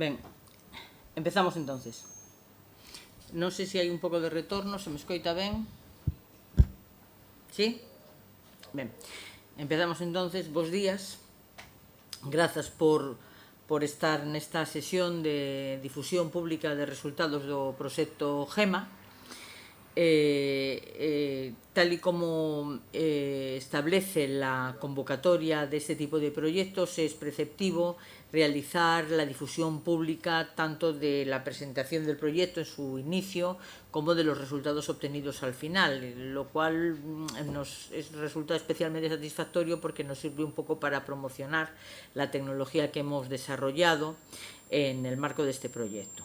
Ben, empezamos entonces. Non sei se hai un pouco de retorno, se me escoita ben. Sí? Ben, empezamos entonces. Bos días. Grazas por estar nesta sesión de difusión pública de resultados do proxecto GEMA. Tal y como establece la convocatoria de este tipo de proyectos, es preceptivo realizar la difusión pública tanto de la presentación del proyecto en su inicio como de los resultados obtenidos al final, lo cual nos resulta especialmente satisfactorio porque nos sirve un poco para promocionar la tecnología que hemos desarrollado en el marco de este proyecto.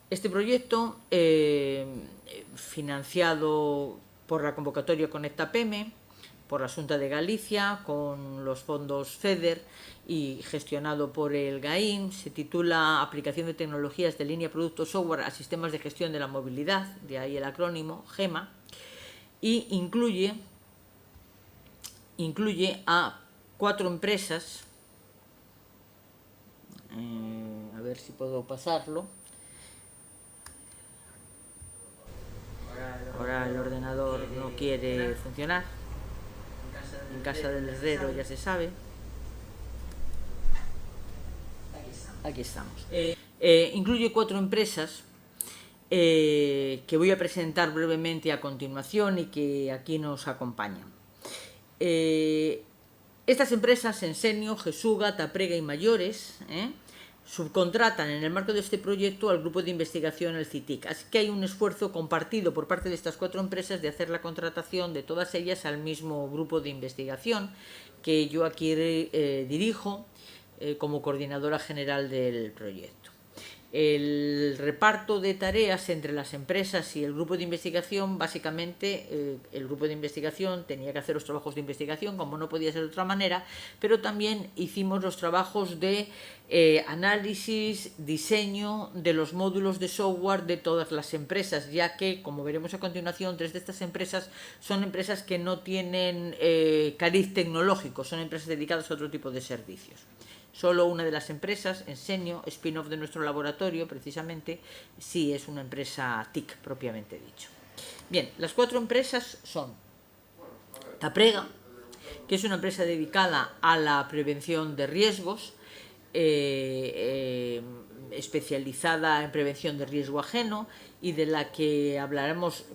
Este proyecto, financiado por la convocatoria Conecta PEME, por la Xunta de Galicia, con los fondos FEDER y gestionado por el GAIN, se titula Aplicación de tecnologías de línea producto software a sistemas de gestión de la movilidad, de ahí el acrónimo GEMA, y incluye a 4 empresas, a ver si puedo pasarlo. Ahora el ordenador no quiere funcionar. En casa del herrero ya se sabe. Aquí estamos. Incluye 4 empresas que voy a presentar brevemente a continuación y que aquí nos acompañan. Estas empresas, Ensenio, Gesuga, Taprega y Mayores, subcontratan en el marco de este proyecto al grupo de investigación, el CITIC. Así que hay un esfuerzo compartido por parte de estas 4 empresas de hacer la contratación de todas ellas al mismo grupo de investigación que yo aquí dirijo como coordinadora general del proyecto. El reparto de tareas entre las empresas y el grupo de investigación, básicamente el grupo de investigación tenía que hacer los trabajos de investigación, como no podía ser de otra manera, pero también hicimos los trabajos de análisis, diseño de los módulos de software de todas las empresas, ya que, como veremos a continuación, 3 de estas empresas son empresas que no tienen cariz tecnológico, son empresas dedicadas a otro tipo de servicios. Solo una de las empresas, Ensenio, spin-off de nuestro laboratorio, precisamente, sí es una empresa TIC, propiamente dicho. Bien, las 4 empresas son Taprega, que es una empresa dedicada a la prevención de riesgos, especializada en prevención de riesgo ajeno y de la que hablaremos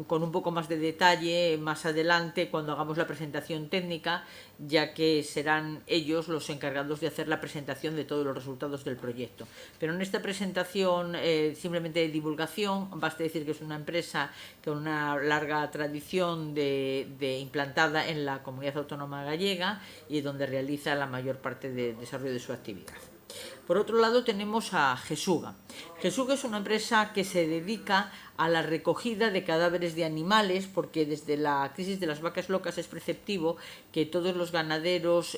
con un poco más de detalle más adelante cuando hagamos la presentación técnica, ya que serán ellos los encargados de hacer la presentación de todos los resultados del proyecto. Pero en esta presentación simplemente de divulgación, basta decir que es una empresa con una larga tradición de implantada en la comunidad autónoma gallega y donde realiza la mayor parte del desarrollo de su actividad. Por otro lado tenemos a Gesuga. Gesuga es una empresa que se dedica a la recogida de cadáveres de animales, porque desde la crisis de las vacas locas es preceptivo que todos los ganaderos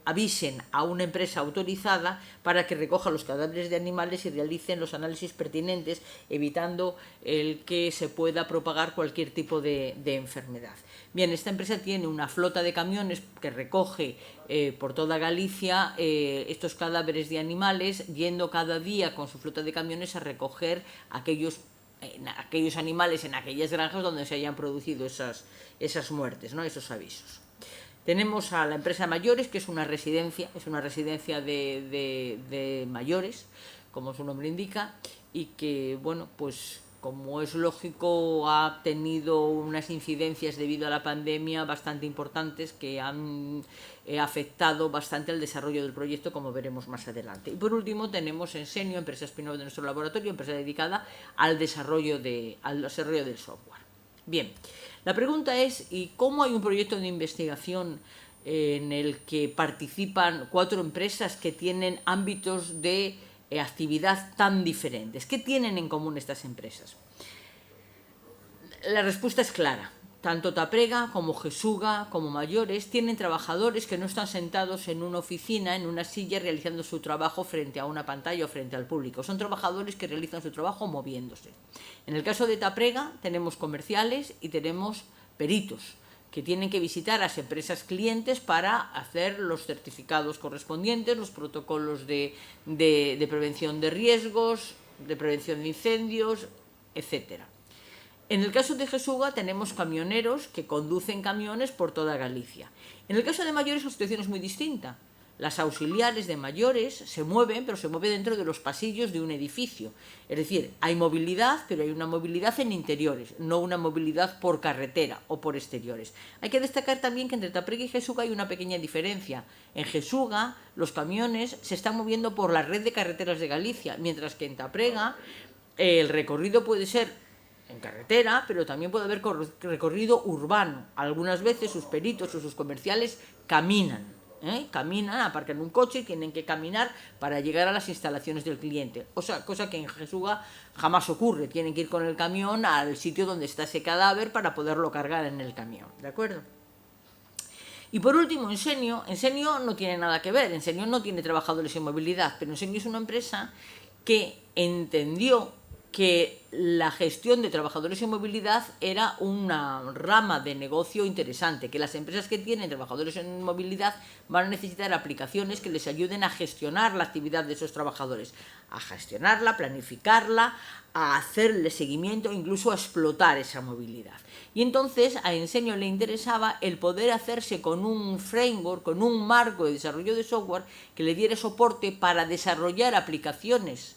avisen a una empresa autorizada para que recoja los cadáveres de animales y realicen los análisis pertinentes, evitando el que se pueda propagar cualquier tipo de enfermedad. Bien, esta empresa tiene una flota de camiones que recoge por toda Galicia estos cadáveres de animales, yendo cada día con su flota de camiones a recoger aquellos animales en aquellas granjas donde se hayan producido esas muertes, ¿no? Esos avisos. Tenemos a la empresa Mayores, que es una residencia de mayores, como su nombre indica, y que, bueno, pues como es lógico, ha tenido unas incidencias debido a la pandemia bastante importantes que han afectado bastante al desarrollo del proyecto, como veremos más adelante. Y por último tenemos Ensenio, empresa spin-off de nuestro laboratorio, empresa dedicada al desarrollo del software. Bien, la pregunta es, ¿y cómo hay un proyecto de investigación en el que participan 4 empresas que tienen ámbitos de actividad tan diferentes? ¿Qué tienen en común estas empresas? La respuesta es clara. Tanto Taprega como Gesuga como Mayores tienen trabajadores que no están sentados en una oficina, en una silla, realizando su trabajo frente a una pantalla o frente al público. Son trabajadores que realizan su trabajo moviéndose. En el caso de Taprega tenemos comerciales y tenemos peritos que tienen que visitar a las empresas clientes para hacer los certificados correspondientes, los protocolos de prevención de riesgos, de prevención de incendios, etcétera. En el caso de Jesuga tenemos camioneros que conducen camiones por toda Galicia. En el caso de mayores la situación es muy distinta. Las auxiliares de mayores se mueven, pero se mueven dentro de los pasillos de un edificio. Es decir, hay movilidad, pero hay una movilidad en interiores, no una movilidad por carretera o por exteriores. Hay que destacar también que entre Taprega y Jesuga hay una pequeña diferencia. En Jesuga los camiones se están moviendo por la red de carreteras de Galicia, mientras que en Taprega el recorrido puede ser en carretera, pero también puede haber recorrido urbano. Algunas veces sus peritos o sus comerciales caminan. Caminan, aparcan un coche y tienen que caminar para llegar a las instalaciones del cliente. Cosa que en Jesuga jamás ocurre. Tienen que ir con el camión al sitio donde está ese cadáver para poderlo cargar en el camión. ¿De acuerdo? Y por último, Ensenio no tiene nada que ver. Ensenio no tiene trabajadores en movilidad, pero Ensenio es una empresa que entendió que la gestión de trabajadores en movilidad era una rama de negocio interesante, que las empresas que tienen trabajadores en movilidad van a necesitar aplicaciones que les ayuden a gestionar la actividad de esos trabajadores, a gestionarla, planificarla, a hacerle seguimiento, incluso a explotar esa movilidad. Y entonces a Ensenio le interesaba el poder hacerse con un framework, con un marco de desarrollo de software que le diera soporte para desarrollar aplicaciones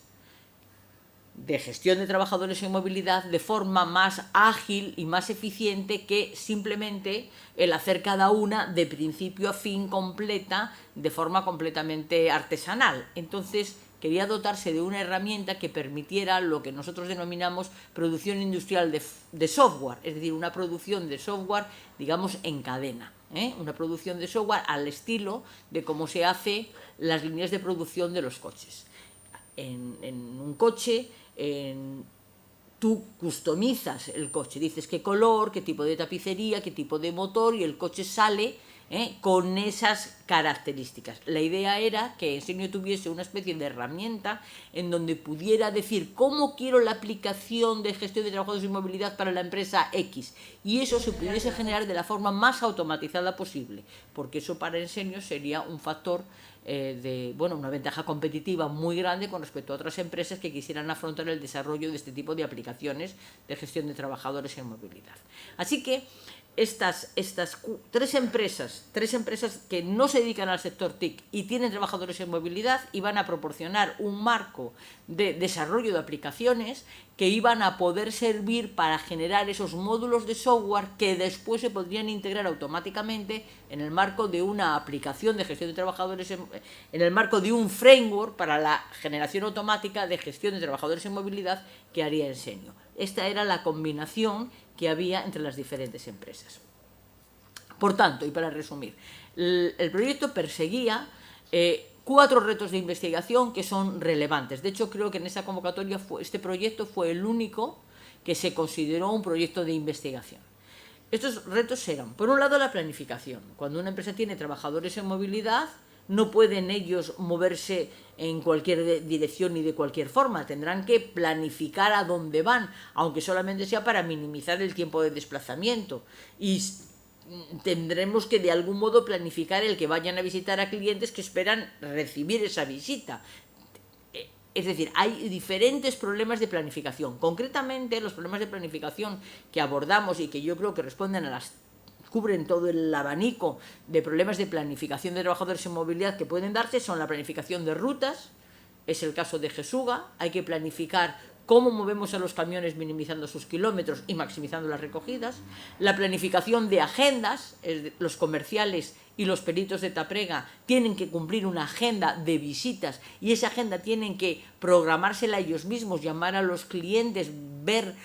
de gestión de trabajadores en movilidad de forma más ágil y más eficiente que simplemente el hacer cada una de principio a fin completa de forma completamente artesanal. Entonces quería dotarse de una herramienta que permitiera lo que nosotros denominamos producción industrial de software, es decir, una producción de software, digamos, en cadena. Una producción de software al estilo de cómo se hace las líneas de producción de los coches. En un coche, tú customizas el coche, dices qué color, qué tipo de tapicería, qué tipo de motor, y el coche sale con esas características. La idea era que Ensenio tuviese una especie de herramienta en donde pudiera decir cómo quiero la aplicación de gestión de trabajadores y movilidad para la empresa X, y eso se pudiese generar de la forma más automatizada posible, porque eso para Ensenio sería un factor una ventaja competitiva muy grande con respecto a otras empresas que quisieran afrontar el desarrollo de este tipo de aplicaciones de gestión de trabajadores en movilidad. Así que estas tres empresas que no se dedican al sector TIC y tienen trabajadores en movilidad iban a proporcionar un marco de desarrollo de aplicaciones que iban a poder servir para generar esos módulos de software que después se podrían integrar automáticamente en el marco de una aplicación de gestión de trabajadores, en el marco de un framework para la generación automática de gestión de trabajadores en movilidad que haría Ensenio. Esta era la combinación que había entre las diferentes empresas. Por tanto, y para resumir, el proyecto perseguía 4 retos de investigación que son relevantes. De hecho, creo que en esa convocatoria este proyecto fue el único que se consideró un proyecto de investigación. Estos retos eran, por un lado, la planificación. Cuando una empresa tiene trabajadores en movilidad, no pueden ellos moverse en cualquier dirección ni de cualquier forma. Tendrán que planificar a dónde van, aunque solamente sea para minimizar el tiempo de desplazamiento. Y tendremos que de algún modo planificar el que vayan a visitar a clientes que esperan recibir esa visita. Es decir, hay diferentes problemas de planificación. Concretamente, los problemas de planificación que abordamos y que yo creo que responden a cubren todo el abanico de problemas de planificación de trabajadores en movilidad que pueden darse son la planificación de rutas, es el caso de Jesuga, hay que planificar cómo movemos a los camiones minimizando sus kilómetros y maximizando las recogidas, la planificación de agendas, los comerciales y los peritos de Taprega tienen que cumplir una agenda de visitas y esa agenda tienen que programársela ellos mismos, llamar a los clientes, ver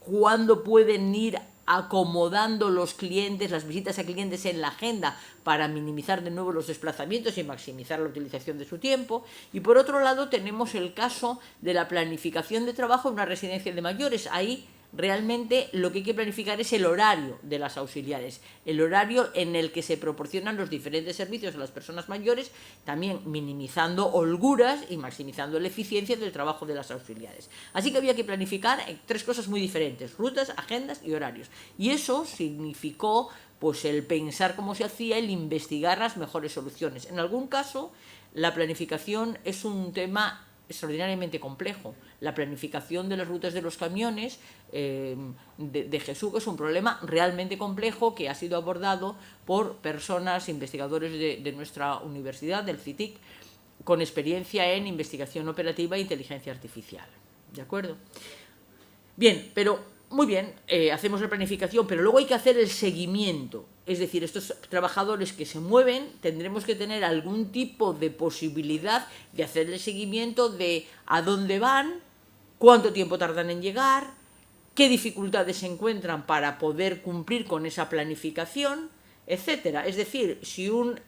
cuándo pueden ir acomodando los clientes, las visitas a clientes en la agenda para minimizar de nuevo los desplazamientos y maximizar la utilización de su tiempo. Y por otro lado tenemos el caso de la planificación de trabajo en una residencia de mayores. Ahí realmente lo que hay que planificar es el horario de las auxiliares, el horario en el que se proporcionan los diferentes servicios a las personas mayores, también minimizando holguras y maximizando la eficiencia del trabajo de las auxiliares. Así que había que planificar 3 cosas muy diferentes: rutas, agendas y horarios. Y eso significó pues el pensar cómo se hacía, el investigar las mejores soluciones. En algún caso, la planificación es un tema extraordinariamente complejo. La planificación de las rutas de los camiones de Jesuga es un problema realmente complejo que ha sido abordado por personas, investigadores de nuestra universidad, del CITIC, con experiencia en investigación operativa e inteligencia artificial. ¿De acuerdo? Bien, pero muy bien, hacemos la planificación, pero luego hay que hacer el seguimiento. Es decir, estos trabajadores que se mueven tendremos que tener algún tipo de posibilidad de hacer el seguimiento de a dónde van, cuánto tiempo tardan en llegar, qué dificultades se encuentran para poder cumplir con esa planificación, etcétera. Es decir, si un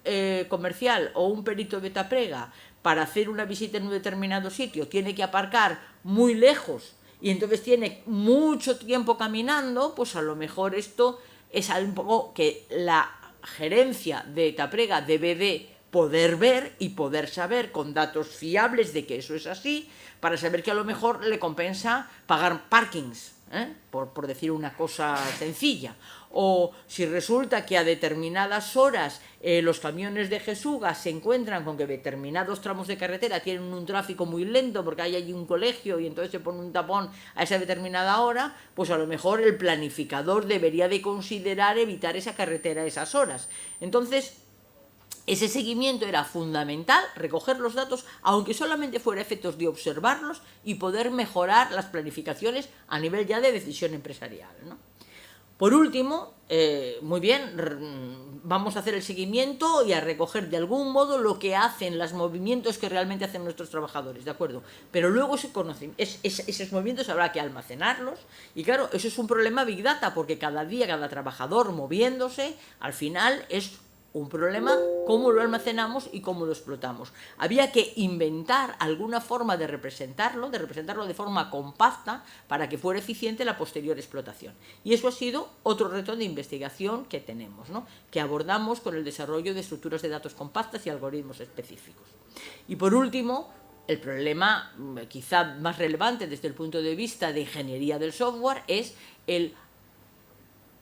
comercial o un perito de Taprega para hacer una visita en un determinado sitio tiene que aparcar muy lejos y entonces tiene mucho tiempo caminando, pues a lo mejor esto es un poco que la gerencia de Taprega debe de poder ver y poder saber con datos fiables de que eso es así, para saber que a lo mejor le compensa pagar parkings, por decir una cosa sencilla. O si resulta que a determinadas horas los camiones de Jesuga se encuentran con que determinados tramos de carretera tienen un tráfico muy lento porque hay allí un colegio y entonces se pone un tapón a esa determinada hora, pues a lo mejor el planificador debería de considerar evitar esa carretera a esas horas. Entonces, ese seguimiento era fundamental, recoger los datos, aunque solamente fuera efectos de observarlos y poder mejorar las planificaciones a nivel ya de decisión empresarial, ¿no? Por último, muy bien, vamos a hacer el seguimiento y a recoger de algún modo lo que hacen, los movimientos que realmente hacen nuestros trabajadores, ¿de acuerdo? Pero luego esos movimientos habrá que almacenarlos y claro, eso es un problema Big Data porque cada día, cada trabajador moviéndose, al final es un problema cómo lo almacenamos y cómo lo explotamos. Había que inventar alguna forma de representarlo de forma compacta para que fuera eficiente la posterior explotación. Y eso ha sido otro reto de investigación que tenemos, ¿no? Que abordamos con el desarrollo de estructuras de datos compactas y algoritmos específicos. Y por último, el problema quizá más relevante desde el punto de vista de ingeniería del software es el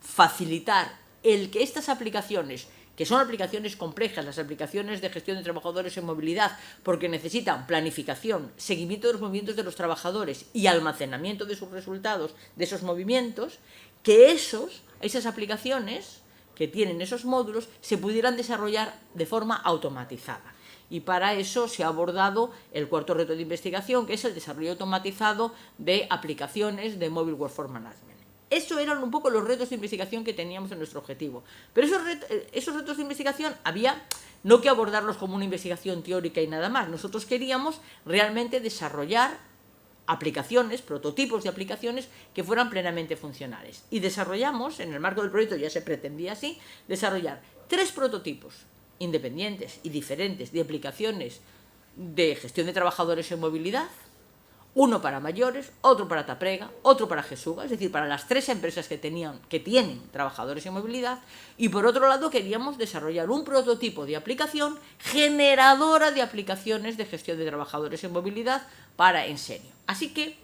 facilitar el que estas aplicaciones, que son aplicaciones complejas, las aplicaciones de gestión de trabajadores en movilidad, porque necesitan planificación, seguimiento de los movimientos de los trabajadores y almacenamiento de sus resultados, de esos movimientos, que esas aplicaciones que tienen esos módulos se pudieran desarrollar de forma automatizada. Y para eso se ha abordado el cuarto reto de investigación, que es el desarrollo automatizado de aplicaciones de Mobile Workforce Management. Eso eran un poco los retos de investigación que teníamos en nuestro objetivo. Pero esos retos de investigación había no que abordarlos como una investigación teórica y nada más. Nosotros queríamos realmente desarrollar aplicaciones, prototipos de aplicaciones que fueran plenamente funcionales. Y desarrollamos, en el marco del proyecto ya se pretendía así, desarrollar 3 prototipos independientes y diferentes de aplicaciones de gestión de trabajadores en movilidad, uno para mayores, otro para Taprega, otro para Jesuga, es decir, para las 3 empresas que tienen trabajadores en movilidad, y por otro lado queríamos desarrollar un prototipo de aplicación generadora de aplicaciones de gestión de trabajadores en movilidad para Ensenio. Así que,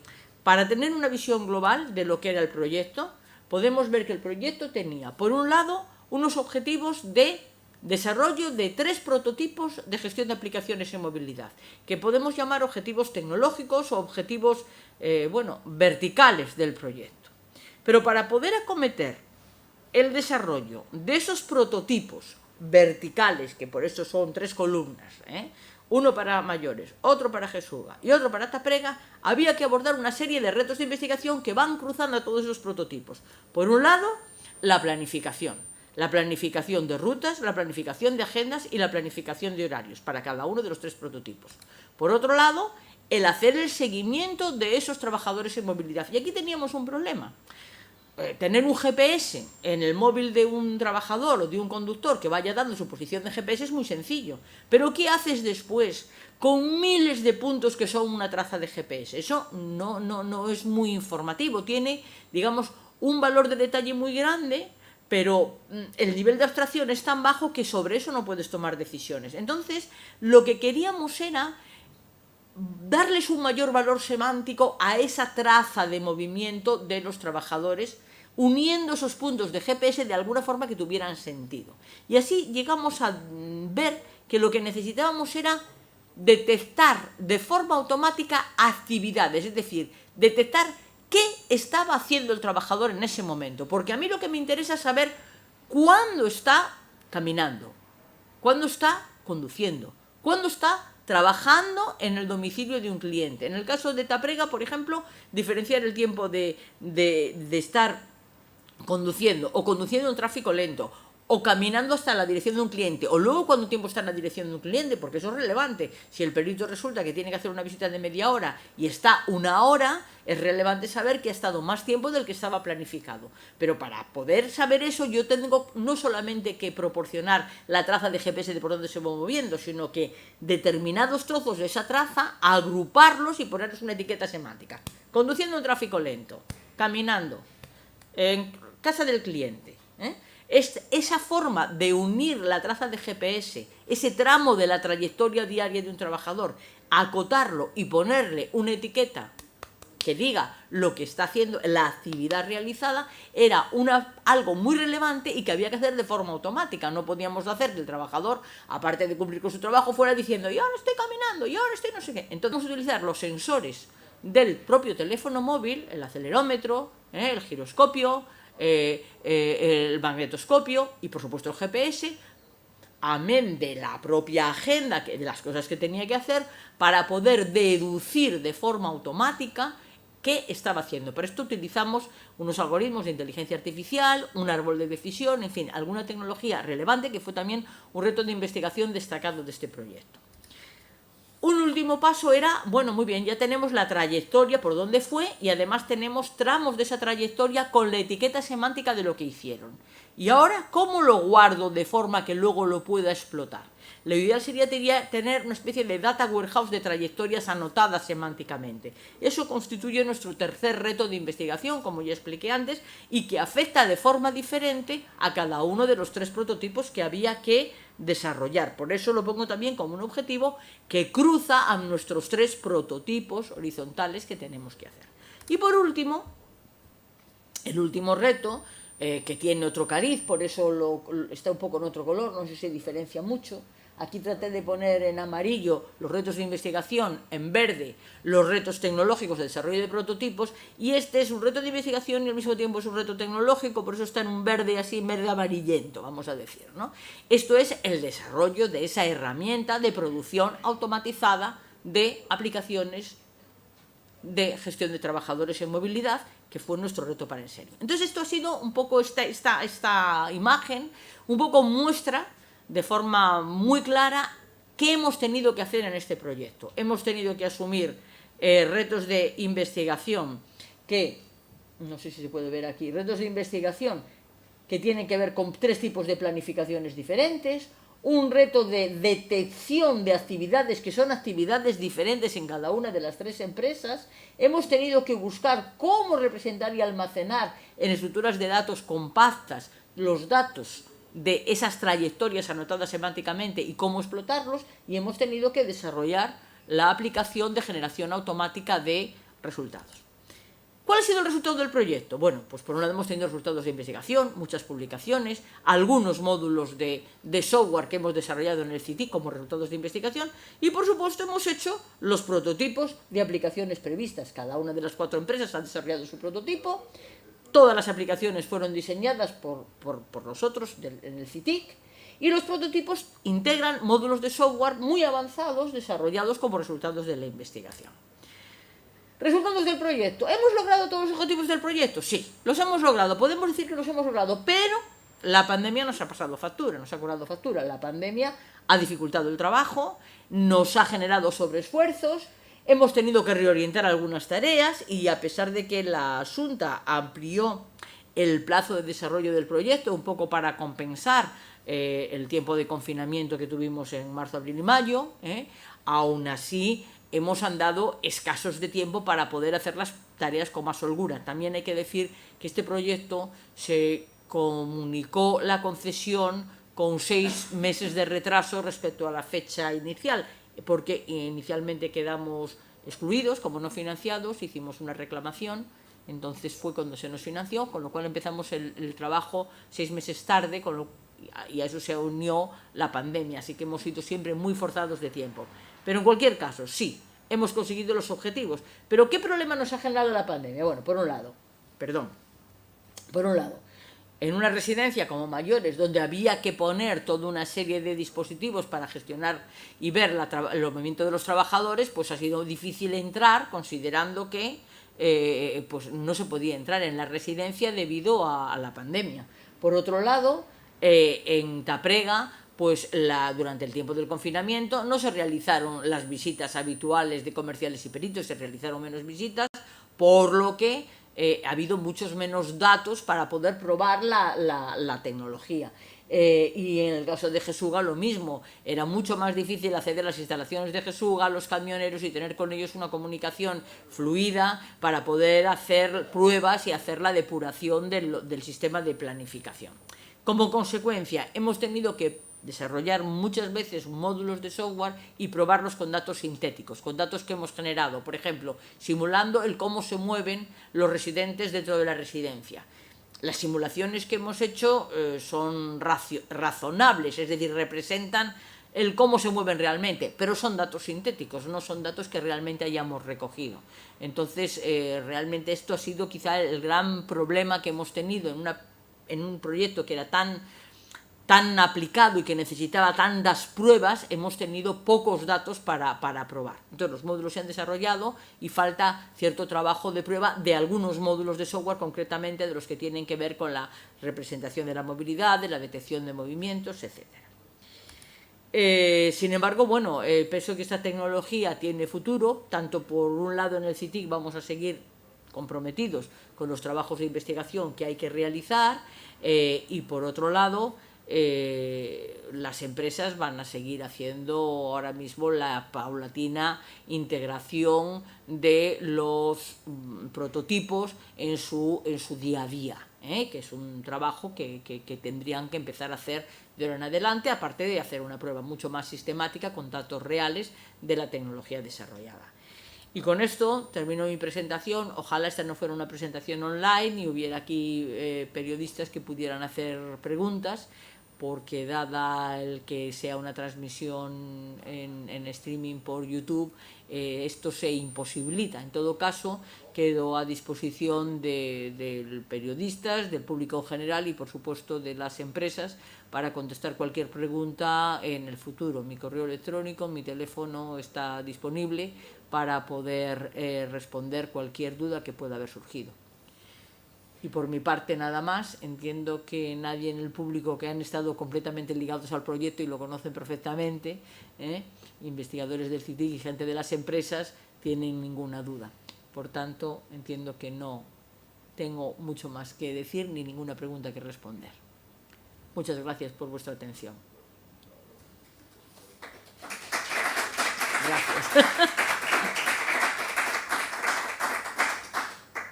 para tener una visión global de lo que era el proyecto, podemos ver que el proyecto tenía, por un lado, unos objetivos de desarrollo de 3 prototipos de gestión de aplicaciones en movilidad, que podemos llamar objetivos tecnológicos o objetivos verticales del proyecto. Pero para poder acometer el desarrollo de esos prototipos verticales, que por eso son 3 columnas, uno para mayores, otro para Jesuga y otro para Taprega, había que abordar una serie de retos de investigación que van cruzando a todos esos prototipos. Por un lado, la planificación de rutas, la planificación de agendas y la planificación de horarios para cada uno de los 3 prototipos. Por otro lado, el hacer el seguimiento de esos trabajadores en movilidad. Y aquí teníamos un problema. Tener un GPS en el móvil de un trabajador o de un conductor que vaya dando su posición de GPS es muy sencillo. Pero ¿qué haces después con miles de puntos que son una traza de GPS? Eso no es muy informativo. Tiene, digamos, un valor de detalle muy grande, pero el nivel de abstracción es tan bajo que sobre eso no puedes tomar decisiones. Entonces, lo que queríamos era darles un mayor valor semántico a esa traza de movimiento de los trabajadores uniendo esos puntos de GPS de alguna forma que tuvieran sentido. Y así llegamos a ver que lo que necesitábamos era detectar de forma automática actividades, es decir, detectar qué estaba haciendo el trabajador en ese momento, porque a mí lo que me interesa es saber cuándo está caminando, cuándo está conduciendo, cuándo está trabajando en el domicilio de un cliente. En el caso de Taprega, por ejemplo, diferenciar el tiempo de estar conduciendo o conduciendo en tráfico lento o caminando hasta la dirección de un cliente, o luego cuánto tiempo está en la dirección de un cliente, porque eso es relevante. Si el perito resulta que tiene que hacer una visita de media hora y está una hora, es relevante saber que ha estado más tiempo del que estaba planificado. Pero para poder saber eso, yo tengo no solamente que proporcionar la traza de GPS de por dónde se va moviendo, sino que determinados trozos de esa traza, agruparlos y ponerles una etiqueta semántica. Conduciendo en tráfico lento, caminando, en casa del cliente, esa forma de unir la traza de GPS, ese tramo de la trayectoria diaria de un trabajador, acotarlo y ponerle una etiqueta que diga lo que está haciendo, la actividad realizada, era algo muy relevante y que había que hacer de forma automática. No podíamos hacer que el trabajador, aparte de cumplir con su trabajo, fuera diciendo y ahora estoy caminando, y ahora estoy no sé qué. Entonces vamos a utilizar los sensores del propio teléfono móvil, el acelerómetro, el giroscopio, el magnetoscopio y por supuesto el GPS, amén de la propia agenda de las cosas que tenía que hacer, para poder deducir de forma automática qué estaba haciendo. Para esto utilizamos unos algoritmos de inteligencia artificial, un árbol de decisión, en fin, alguna tecnología relevante que fue también un reto de investigación destacado de este proyecto. Un último paso era, bueno, muy bien, ya tenemos la trayectoria por dónde fue y además tenemos tramos de esa trayectoria con la etiqueta semántica de lo que hicieron. Y ahora, ¿cómo lo guardo de forma que luego lo pueda explotar? Lo ideal sería tener una especie de data warehouse de trayectorias anotadas semánticamente. Eso constituye nuestro tercer reto de investigación, como ya expliqué antes, y que afecta de forma diferente a cada uno de los 3 prototipos que había que desarrollar. Por eso lo pongo también como un objetivo que cruza a nuestros 3 prototipos horizontales que tenemos que hacer. Y por último, el último reto, que tiene otro cariz, por eso está un poco en otro color, no sé si se diferencia mucho. Aquí traté de poner en amarillo los retos de investigación, en verde los retos tecnológicos de desarrollo de prototipos, y este es un reto de investigación y al mismo tiempo es un reto tecnológico, por eso está en un verde así, verde amarillento, vamos a decir, ¿no? Esto es el desarrollo de esa herramienta de producción automatizada de aplicaciones de gestión de trabajadores en movilidad, que fue nuestro reto para Enseño. Entonces esto ha sido un poco esta imagen, un poco muestra de forma muy clara qué hemos tenido que hacer en este proyecto. Hemos tenido que asumir retos de investigación que, no sé si se puede ver aquí, retos de investigación que tienen que ver con 3 tipos de planificaciones diferentes, un reto de detección de actividades que son actividades diferentes en cada una de las 3 empresas. Hemos tenido que buscar cómo representar y almacenar en estructuras de datos compactas los datos de esas trayectorias anotadas semánticamente y cómo explotarlos, y hemos tenido que desarrollar la aplicación de generación automática de resultados. ¿Cuál ha sido el resultado del proyecto? Bueno, pues por un lado hemos tenido resultados de investigación, muchas publicaciones, algunos módulos de software que hemos desarrollado en el CITIC como resultados de investigación, y por supuesto hemos hecho los prototipos de aplicaciones previstas. Cada una de las 4 empresas ha desarrollado su prototipo. Todas las aplicaciones fueron diseñadas por nosotros en el CITIC, y los prototipos integran módulos de software muy avanzados desarrollados como resultados de la investigación. Resultados del proyecto. ¿Hemos logrado todos los objetivos del proyecto? Sí, los hemos logrado. Podemos decir que los hemos logrado, pero la pandemia nos ha pasado factura, nos ha cobrado factura. La pandemia ha dificultado el trabajo, nos ha generado sobreesfuerzos, hemos tenido que reorientar algunas tareas, y a pesar de que la Xunta amplió el plazo de desarrollo del proyecto un poco para compensar el tiempo de confinamiento que tuvimos en marzo, abril y mayo, aún así hemos andado escasos de tiempo para poder hacer las tareas con más holgura. También hay que decir que este proyecto se comunicó la concesión con 6 meses de retraso respecto a la fecha inicial, porque inicialmente quedamos excluidos como no financiados, hicimos una reclamación Entonces fue cuando se nos financió, con lo cual empezamos el trabajo 6 meses tarde, y a eso se unió la pandemia, así que hemos sido siempre muy forzados de tiempo. Pero en cualquier caso, sí, hemos conseguido los objetivos. ¿Pero qué problema nos ha generado la pandemia? Bueno, por un lado, en una residencia como mayores, donde había que poner toda una serie de dispositivos para gestionar y ver el movimiento de los trabajadores, pues ha sido difícil entrar, considerando que pues no se podía entrar en la residencia debido a la pandemia. Por otro lado, en Taprega, pues durante el tiempo del confinamiento no se realizaron las visitas habituales de comerciales y peritos, se realizaron menos visitas, por lo que ha habido muchos menos datos para poder probar la tecnología. Y en el caso de Jesuga lo mismo, era mucho más difícil acceder a las instalaciones de Jesuga, a los camioneros, y tener con ellos una comunicación fluida para poder hacer pruebas y hacer la depuración del sistema de planificación. Como consecuencia, hemos tenido que desarrollar muchas veces módulos de software y probarlos con datos sintéticos, con datos que hemos generado, por ejemplo, simulando el cómo se mueven los residentes dentro de la residencia. Las simulaciones que hemos hecho son razonables, es decir, representan el cómo se mueven realmente, pero son datos sintéticos, no son datos que realmente hayamos recogido. Entonces, realmente esto ha sido quizá el gran problema que hemos tenido en un proyecto que era tan aplicado y que necesitaba tantas pruebas. Hemos tenido pocos datos para probar. Entonces los módulos se han desarrollado y falta cierto trabajo de prueba de algunos módulos de software, concretamente de los que tienen que ver con la representación de la movilidad, de la detección de movimientos, etc. Sin embargo, bueno, pienso que esta tecnología tiene futuro. Tanto por un lado en el CITIC vamos a seguir comprometidos con los trabajos de investigación que hay que realizar, y por otro lado las empresas van a seguir haciendo ahora mismo la paulatina integración de los prototipos en su día a día, que es un trabajo que tendrían que empezar a hacer de ahora en adelante, aparte de hacer una prueba mucho más sistemática con datos reales de la tecnología desarrollada. Y con esto termino mi presentación. Ojalá esta no fuera una presentación online y hubiera aquí periodistas que pudieran hacer preguntas, porque dada el que sea una transmisión en streaming por YouTube, esto se imposibilita. En todo caso, quedo a disposición de periodistas, del público en general y, por supuesto, de las empresas para contestar cualquier pregunta en el futuro. Mi correo electrónico, mi teléfono está disponible para poder responder cualquier duda que pueda haber surgido. Y por mi parte nada más. Entiendo que nadie en el público, que han estado completamente ligados al proyecto y lo conocen perfectamente, investigadores del CITIC y gente de las empresas, tienen ninguna duda. Por tanto, entiendo que no tengo mucho más que decir ni ninguna pregunta que responder. Muchas gracias por vuestra atención. Gracias.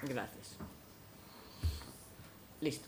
Gracias. Listo.